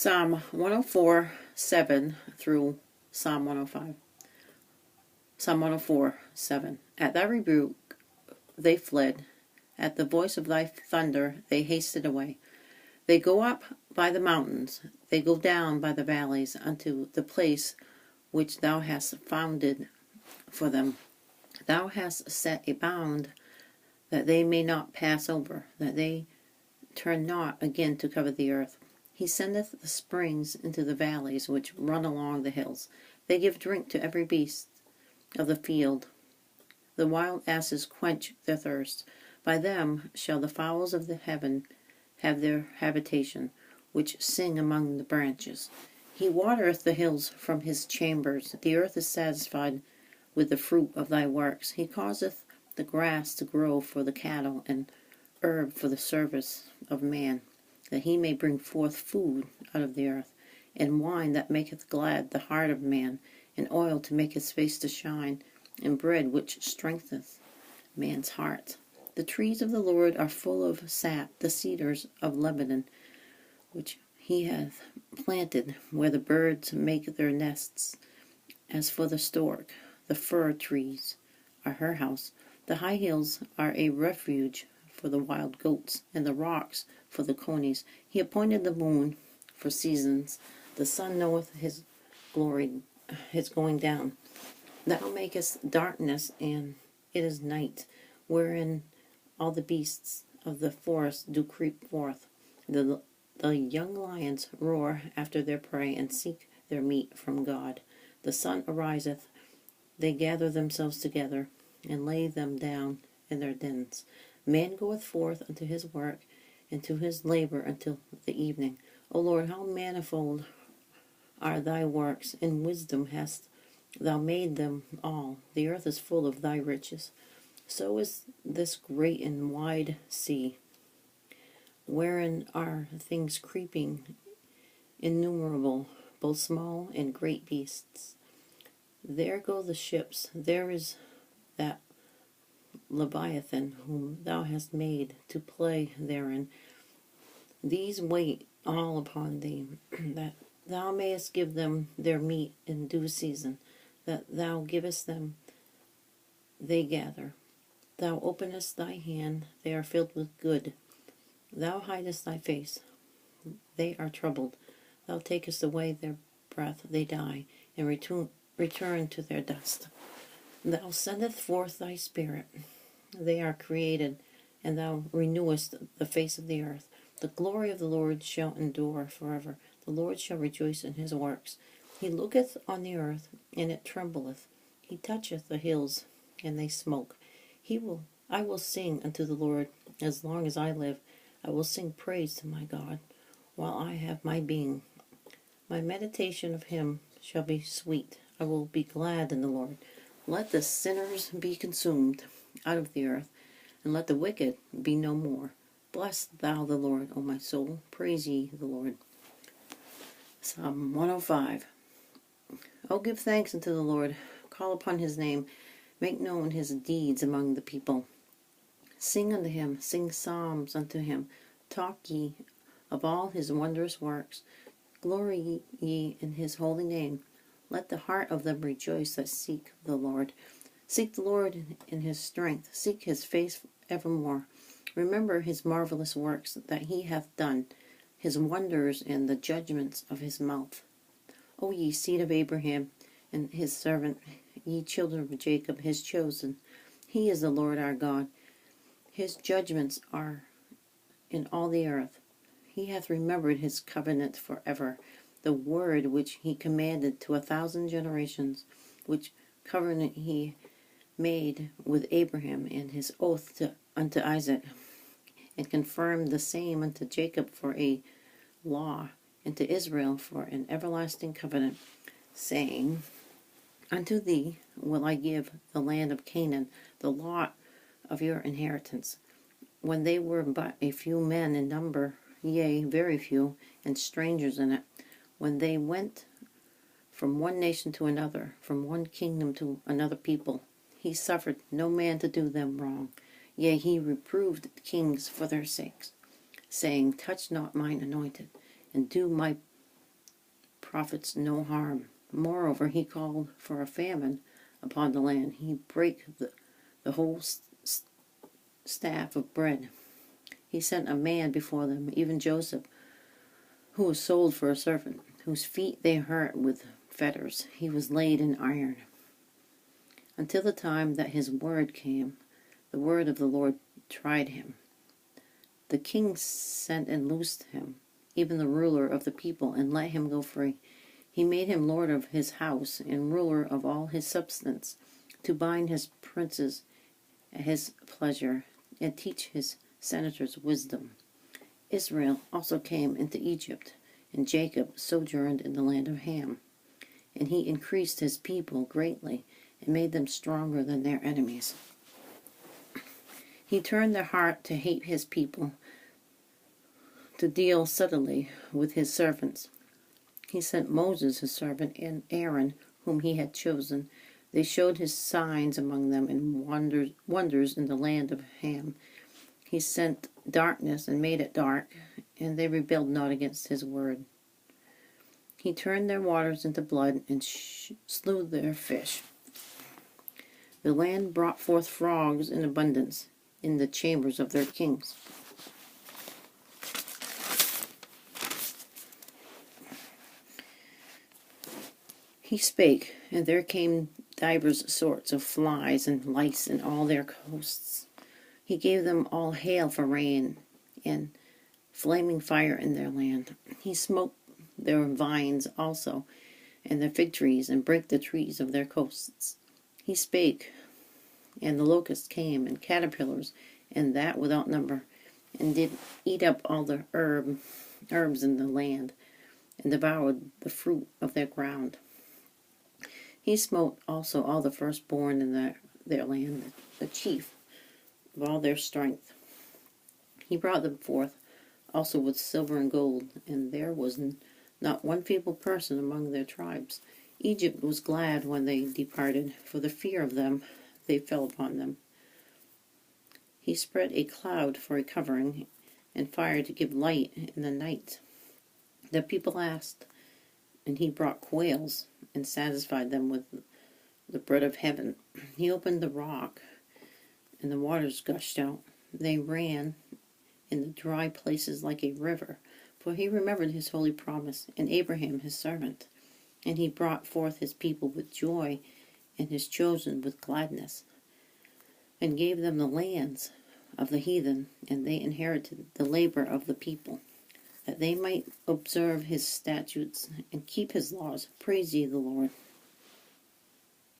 Psalm 104, 7 through Psalm 105. Psalm 104, 7. At thy rebuke they fled. At the voice of thy thunder they hasted away. They go up by the mountains. They go down by the valleys unto the place which thou hast founded for them. Thou hast set a bound that they may not pass over, that they turn not again to cover the earth. He sendeth the springs into the valleys which run along the hills. They give drink to every beast of the field. The wild asses quench their thirst. By them shall the fowls of the heaven have their habitation, which sing among the branches. He watereth the hills from his chambers. The earth is satisfied with the fruit of thy works. He causeth the grass to grow for the cattle, and herb for the service of man, that he may bring forth food out of the earth, and wine that maketh glad the heart of man, and oil to make his face to shine, and bread which strengtheneth man's heart. The trees of the Lord are full of sap, the cedars of Lebanon, which he hath planted, where the birds make their nests. As for the stork, the fir trees are her house. The high hills are a refuge for the wild goats, and the rocks for the conies. He appointed the moon for seasons. The sun knoweth his glory, his going down. Thou makest darkness, and it is night, wherein all the beasts of the forest do creep forth. The young lions roar after their prey, and seek their meat from God. The sun ariseth, they gather themselves together, and lay them down in their dens. Man goeth forth unto his work, and to his labor until the evening. O Lord, how manifold are thy works! In wisdom hast thou made them all. The earth is full of thy riches. So is this great and wide sea, wherein are things creeping innumerable, both small and great beasts. There go the ships. There is that Leviathan whom thou hast made to play therein. These wait all upon thee, that thou mayest give them their meat in due season, that thou givest them, they gather. Thou openest thy hand, they are filled with good. Thou hidest thy face, they are troubled. Thou takest away their breath, they die, and return to their dust. Thou sendest forth thy spirit, they are created, and thou renewest the face of the earth. The glory of the Lord shall endure forever. The Lord shall rejoice in his works. He looketh on the earth, and it trembleth. He toucheth the hills, and they smoke. I will sing unto the Lord as long as I live. I will sing praise to my God while I have my being. My meditation of him shall be sweet. I will be glad in the Lord. Let the sinners be consumed out of the earth, and let the wicked be no more. Bless thou the Lord, O my soul. Praise ye the Lord. Psalm 105. O give thanks unto the Lord. Call upon his name. Make known his deeds among the people. Sing unto him. Sing psalms unto him. Talk ye of all his wondrous works. Glory ye in his holy name. Let the heart of them rejoice that seek the Lord. Seek the Lord in his strength. Seek his face evermore. Remember his marvelous works that he hath done, his wonders and the judgments of his mouth. O ye seed of Abraham and his servant, ye children of Jacob, his chosen. He is the Lord our God. His judgments are in all the earth. He hath remembered his covenant forever, the word which he commanded to 1,000 generations, which covenant he made with Abraham, and his oath unto Isaac, and confirmed the same unto Jacob for a law, and to Israel for an everlasting covenant, saying, Unto thee will I give the land of Canaan, the lot of your inheritance. When they were but a few men in number, yea, very few, and strangers in it, when they went from one nation to another, from one kingdom to another people, he suffered no man to do them wrong. Yea, he reproved kings for their sakes, saying, Touch not mine anointed, and do my prophets no harm. Moreover, he called for a famine upon the land. He brake the whole staff of bread. He sent a man before them, even Joseph, who was sold for a servant, whose feet they hurt with fetters. He was laid in iron, until the time that his word came. The word of the Lord tried him. The king sent and loosed him, even the ruler of the people, and let him go free. He made him lord of his house and ruler of all his substance, to bind his princes at his pleasure, and teach his senators wisdom. Israel also came into Egypt, and Jacob sojourned in the land of Ham. And he increased his people greatly, and made them stronger than their enemies. He turned their heart to hate his people, to deal subtly with his servants. He sent Moses his servant and Aaron, whom he had chosen. They showed his signs among them and wonders in the land of Ham. He sent darkness and made it dark, and they rebelled not against his word. He turned their waters into blood and slew their fish. The land brought forth frogs in abundance in the chambers of their kings. He spake, and there came divers sorts of flies and lice in all their coasts. He gave them all hail for rain, and flaming fire in their land. He smote their vines also, and their fig trees, and brake the trees of their coasts. He spake, and the locusts came, and caterpillars, and that without number, and did eat up all the herbs in the land, and devoured the fruit of their ground. He smote also all the firstborn in their land, the chief of all their strength. He brought them forth also with silver and gold, and there was not one feeble person among their tribes. Egypt was glad when they departed, for the fear of them they fell upon them. He spread a cloud for a covering, and fire to give light in the night. The people asked, and he brought quails, and satisfied them with the bread of heaven. He opened the rock, and the waters gushed out. They ran in the dry places like a river, for he remembered his holy promise, and Abraham his servant. And he brought forth his people with joy, and his chosen with gladness, and gave them the lands of the heathen, and they inherited the labor of the people, that they might observe his statutes and keep his laws. Praise ye the Lord.